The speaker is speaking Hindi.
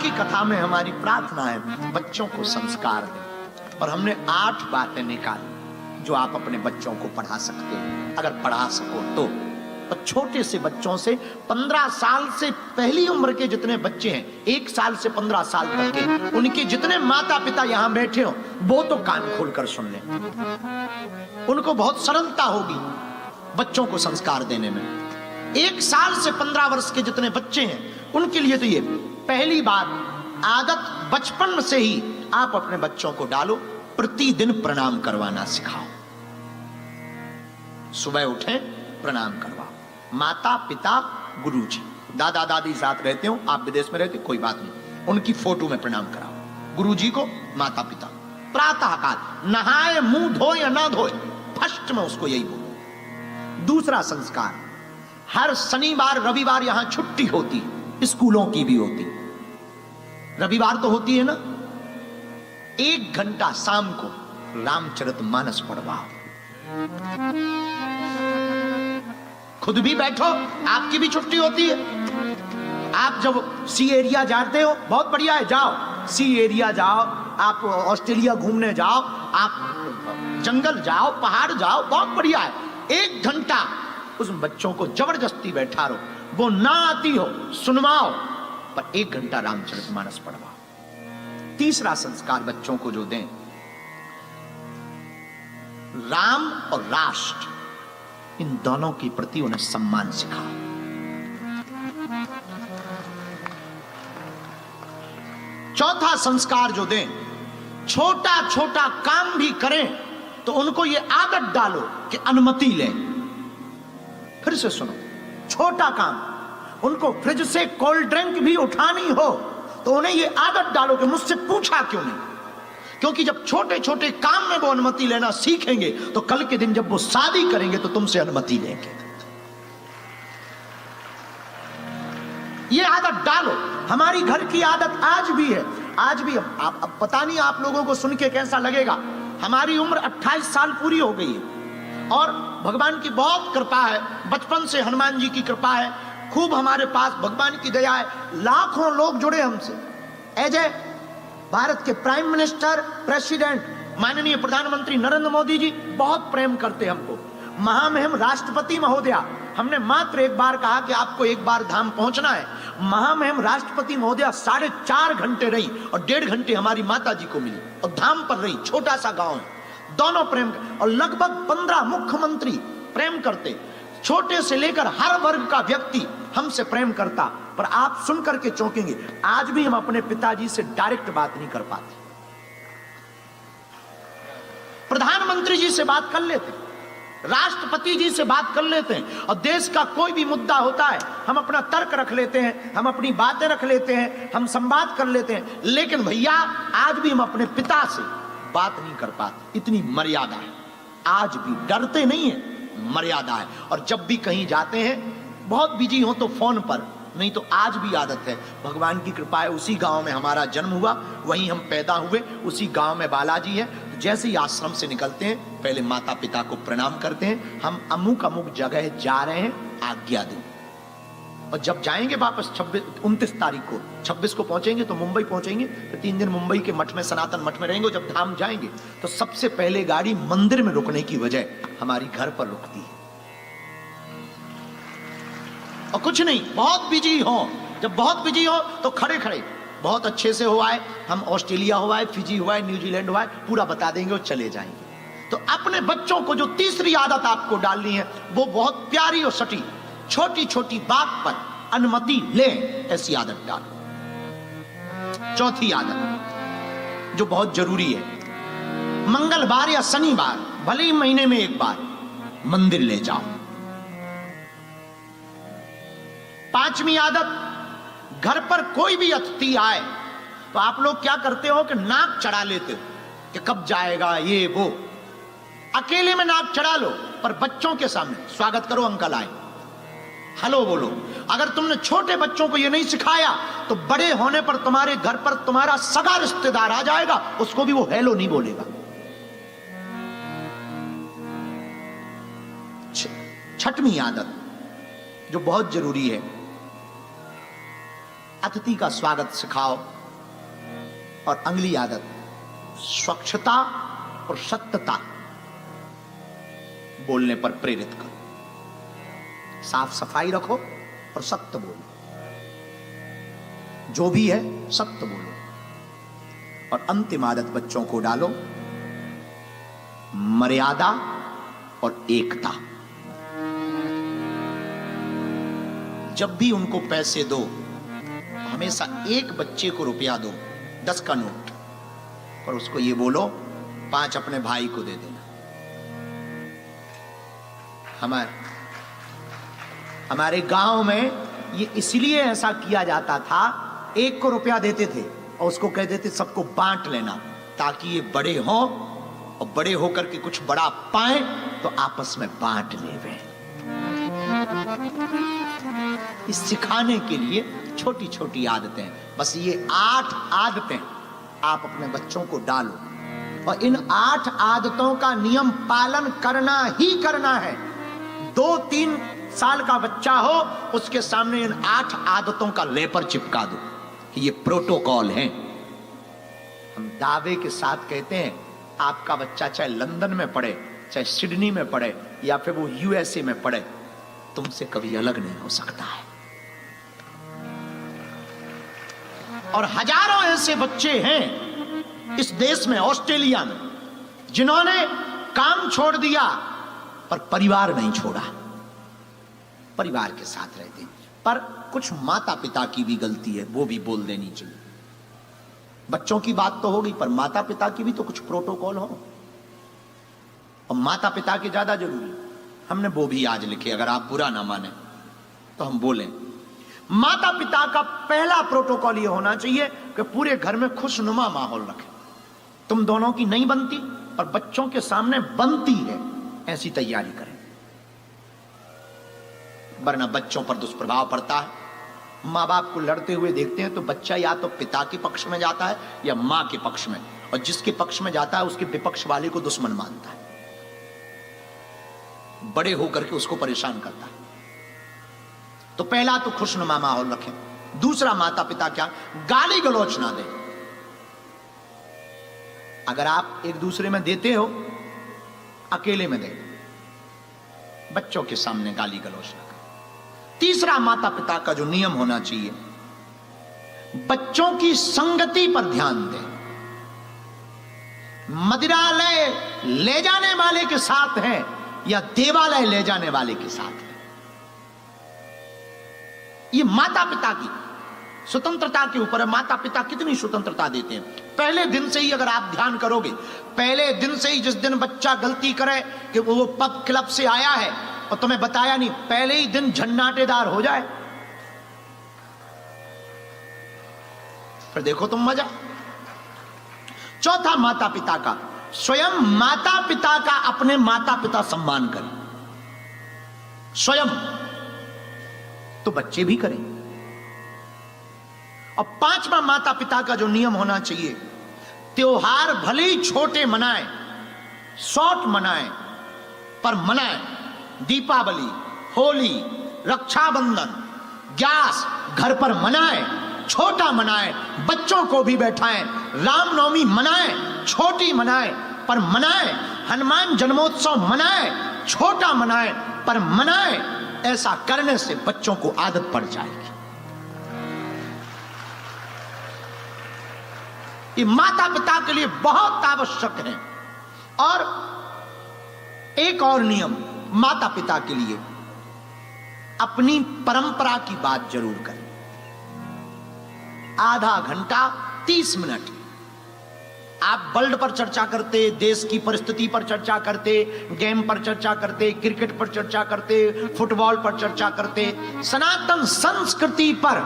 की कथा में हमारी प्रार्थना है बच्चों को संस्कार दें, और हमने 8 बातें निकाली जो आप अपने बच्चों को पढ़ा सकते हैं, अगर पढ़ा सको तो। छोटे से बच्चों से 15 साल से पहली उम्र के जितने बच्चे हैं, 1 साल से 15 साल तक के, उनके जितने माता पिता यहां बैठे हो वो तो कान खोलकर सुन लें। उनको बहुत सरलता होगी बच्चों को संस्कार देने में। 1 साल से 15 वर्ष के जितने बच्चे हैं उनके लिए तो ये पहली बात, आदत बचपन से ही आप अपने बच्चों को डालो, प्रतिदिन प्रणाम करवाना सिखाओ। सुबह उठे प्रणाम करवाओ। माता पिता गुरुजी, दादा दादी साथ रहते हो, आप विदेश में रहते कोई बात नहीं, उनकी फोटो में प्रणाम कराओ। गुरुजी को, माता पिता। प्रातः काल नहाए मुंह धोए या ना धोए, फर्स्ट में उसको यही बोलो। दूसरा संस्कार, हर शनिवार रविवार यहां छुट्टी होती है, स्कूलों की भी होती, रविवार तो होती है ना, 1 घंटा शाम को रामचरितमानस पढ़वाओ। खुद भी बैठो, आपकी भी छुट्टी होती है। आप जब सी एरिया जाते हो, बहुत बढ़िया है, जाओ सी एरिया जाओ, आप ऑस्ट्रेलिया घूमने जाओ, आप जंगल जाओ, पहाड़ जाओ, बहुत बढ़िया है। 1 घंटा उस बच्चों को जबरदस्ती बैठा रहो, वो ना आती हो सुनवाओ, पर 1 घंटा रामचरितमानस पढ़वाओ। तीसरा संस्कार बच्चों को जो दें, राम और राष्ट्र, इन दोनों के प्रति उन्हें सम्मान सिखाओ। चौथा संस्कार जो दें, छोटा छोटा काम भी करें तो उनको ये आदत डालो कि अनुमति लें। फिर से सुनो, छोटा काम, उनको फ्रिज से कोल्ड ड्रिंक भी उठानी हो तो उन्हें ये आदत डालो कि मुझसे पूछा क्यों नहीं, क्योंकि जब छोटे छोटे काम में वो अनुमति लेना सीखेंगे तो कल के दिन जब वो शादी करेंगे तो तुमसे अनुमति लेंगे। ये आदत डालो। हमारी घर की आदत आज भी है, आज भी अब पता नहीं आप लोगों को सुन के कैसा लगेगा, हमारी उम्र 28 साल पूरी हो गई है और भगवान की बहुत कृपा है, बचपन से हनुमान जी की कृपा है, खूब हमारे पास भगवान की दया है, लाखों लोग जुड़े हमसे। अजय, भारत के प्राइम मिनिस्टर, प्रेसिडेंट, माननीय प्रधानमंत्री नरेंद्र मोदी जी बहुत प्रेम करते हमको। महामहिम राष्ट्रपति महोदया, हमने मात्र एक बार कहा कि आपको एक बार धाम पहुंचना है, महामहिम राष्ट्रपति महोदया 4.5 घंटे रही और 1.5 घंटे हमारी माता जी को मिली और धाम पर रही। छोटा सा गांव है, दोनों प्रेम, और लगभग 15 मुख्यमंत्री प्रेम करते। छोटे से लेकर हर वर्ग का व्यक्ति हमसे प्रेम करता। पर आप सुनकर के चौंकेंगे, आज भी हम अपने पिताजी से डायरेक्ट बात नहीं कर पाते। प्रधानमंत्री जी से बात कर लेते, राष्ट्रपति जी से बात कर लेते हैं, और देश का कोई भी मुद्दा होता है हम अपना तर्क रख लेते हैं, हम अपनी बातें रख लेते हैं, हम संवाद कर लेते हैं। लेकिन भैया आज भी हम अपने पिता से बात नहीं कर पाते, इतनी मर्यादा है। आज भी डरते नहीं है, मर्यादा है। और जब भी कहीं जाते हैं, बहुत बिजी हो तो फोन पर, नहीं तो आज भी आदत है। भगवान की कृपा है, उसी गांव में हमारा जन्म हुआ, वहीं हम पैदा हुए, उसी गांव में बालाजी है। तो जैसे ही आश्रम से निकलते हैं पहले माता पिता को प्रणाम करते हैं, हम अमुक अमुक जगह जा रहे हैं, आज्ञा दो। और जब जाएंगे वापस 29 तारीख को, 26 को पहुंचेंगे तो मुंबई पहुंचेंगे, तो 3 दिन मुंबई के मठ में, सनातन मठ में रहेंगे। जब धाम जाएंगे तो सबसे पहले गाड़ी मंदिर में रुकने की बजाय हमारी घर पर रुकती है। और कुछ नहीं, बहुत बिजी हो, जब बहुत बिजी हो तो खड़े खड़े बहुत अच्छे से हुआ है, हम ऑस्ट्रेलिया हुआ है, फिजी हुआ है, न्यूजीलैंड हुआ है, पूरा बता देंगे और चले जाएंगे। तो अपने बच्चों को जो तीसरी आदत आपको डालनी है वो बहुत प्यारी और सटी, छोटी छोटी बात पर अनुमति ले, ऐसी आदत डालो। चौथी आदत जो बहुत जरूरी है, मंगलवार या शनिवार, भले ही महीने में एक बार मंदिर ले जाओ। 5वीं आदत, घर पर कोई भी अतिथि आए तो आप लोग क्या करते हो कि नाक चढ़ा लेते हो कि कब जाएगा ये वो। अकेले में नाक चढ़ा लो, पर बच्चों के सामने स्वागत करो, अंकल आए, हेलो बोलो। अगर तुमने छोटे बच्चों को ये नहीं सिखाया तो बड़े होने पर तुम्हारे घर पर तुम्हारा सगा रिश्तेदार आ जाएगा, उसको भी वो हेलो नहीं बोलेगा। 6वीं आदत जो बहुत जरूरी है, अतिथि का स्वागत सिखाओ। और अगली आदत, स्वच्छता और सत्यता बोलने पर प्रेरित करो। साफ सफाई रखो और सत्य बोलो, जो भी है सत्य बोलो। और अंतिम आदत बच्चों को डालो, मर्यादा और एकता। जब भी उनको पैसे दो, हमेशा एक बच्चे को रुपया दो, 10 का नोट, और उसको ये बोलो 5 अपने भाई को दे देना। हमारे गांव में ये इसलिए ऐसा किया जाता था, एक को रुपया देते थे और उसको कह देते सबको बांट लेना, ताकि ये बड़े हों और बड़े होकर के कुछ बड़ा पाए तो आपस में बांट लेवे। इस सिखाने के लिए छोटी छोटी आदतें, बस ये 8 आदतें आप अपने बच्चों को डालो, और इन 8 आदतों का नियम पालन करना ही करना है। 2-3 साल का बच्चा हो, उसके सामने इन 8 आदतों का लेपर चिपका दो कि ये प्रोटोकॉल है। हम दावे के साथ कहते हैं, आपका बच्चा चाहे लंदन में पढ़े, चाहे सिडनी में पढ़े, या फिर वो यूएसए में पढ़े, तुमसे कभी अलग नहीं हो सकता है। और हजारों ऐसे बच्चे हैं इस देश में, ऑस्ट्रेलिया में, जिन्होंने काम छोड़ दिया पर परिवार नहीं छोड़ा, परिवार के साथ रहते। पर कुछ माता पिता की भी गलती है, वो भी बोल देनी चाहिए। बच्चों की बात तो होगी, पर माता पिता की भी तो कुछ प्रोटोकॉल हो, और माता पिता के ज्यादा जरूरी। हमने वो भी आज लिखे, अगर आप बुरा ना माने तो हम बोलें। माता पिता का पहला प्रोटोकॉल ये होना चाहिए कि पूरे घर में खुशनुमा माहौल रखें। तुम दोनों की नहीं बनती, पर बच्चों के सामने बनती है, ऐसी तैयारी करें, वरना बच्चों पर दुष्प्रभाव पड़ता है। माँ बाप को लड़ते हुए देखते हैं तो बच्चा या तो पिता के पक्ष में जाता है या माँ के पक्ष में, और जिसके पक्ष में जाता है उसके विपक्ष वाले को दुश्मन मानता है, बड़े होकर के उसको परेशान करता है। तो पहला तो खुशनुमा माहौल रखें। दूसरा, माता पिता क्या गाली गलौच ना दें। अगर आप एक दूसरे में देते हो, अकेले में दें, बच्चों के सामने गाली गलौच ना करें। तीसरा, माता पिता का जो नियम होना चाहिए, बच्चों की संगति पर ध्यान दें। मदिरालय ले जाने वाले के साथ है या देवालय ले जाने वाले के साथ है, ये माता पिता की स्वतंत्रता के ऊपर है। माता पिता कितनी स्वतंत्रता देते हैं। पहले दिन से ही अगर आप ध्यान करोगे, पहले दिन से ही, जिस दिन बच्चा गलती करे कि वो पब क्लब से आया है और तुम्हें बताया नहीं, पहले ही दिन झन्नाटेदार हो जाए, फिर देखो तुम मजा। चौथा, माता पिता का, स्वयं माता पिता का अपने माता पिता सम्मान करें, स्वयं तो बच्चे भी करें। और पांचवा, माता पिता का जो नियम होना चाहिए, त्योहार भले ही छोटे मनाएं, शॉर्ट मनाएं, पर मनाएं। दीपावली, होली, रक्षाबंधन, ग्यास घर पर मनाएं, छोटा मनाएं, बच्चों को भी बैठाएं। रामनवमी मनाएं, छोटी मनाएं, पर मनाएं। हनुमान जन्मोत्सव मनाएं, छोटा मनाएं, पर मनाएं। ऐसा करने से बच्चों को आदत पड़ जाएगी। ये माता पिता के लिए बहुत आवश्यक है। और एक और नियम माता पिता के लिए, अपनी परंपरा की बात जरूर करें। आधा घंटा 30 मिनट आप वर्ल्ड पर चर्चा करते, देश की परिस्थिति पर चर्चा करते, गेम पर चर्चा करते, क्रिकेट पर चर्चा करते, फुटबॉल पर चर्चा करते, सनातन संस्कृति पर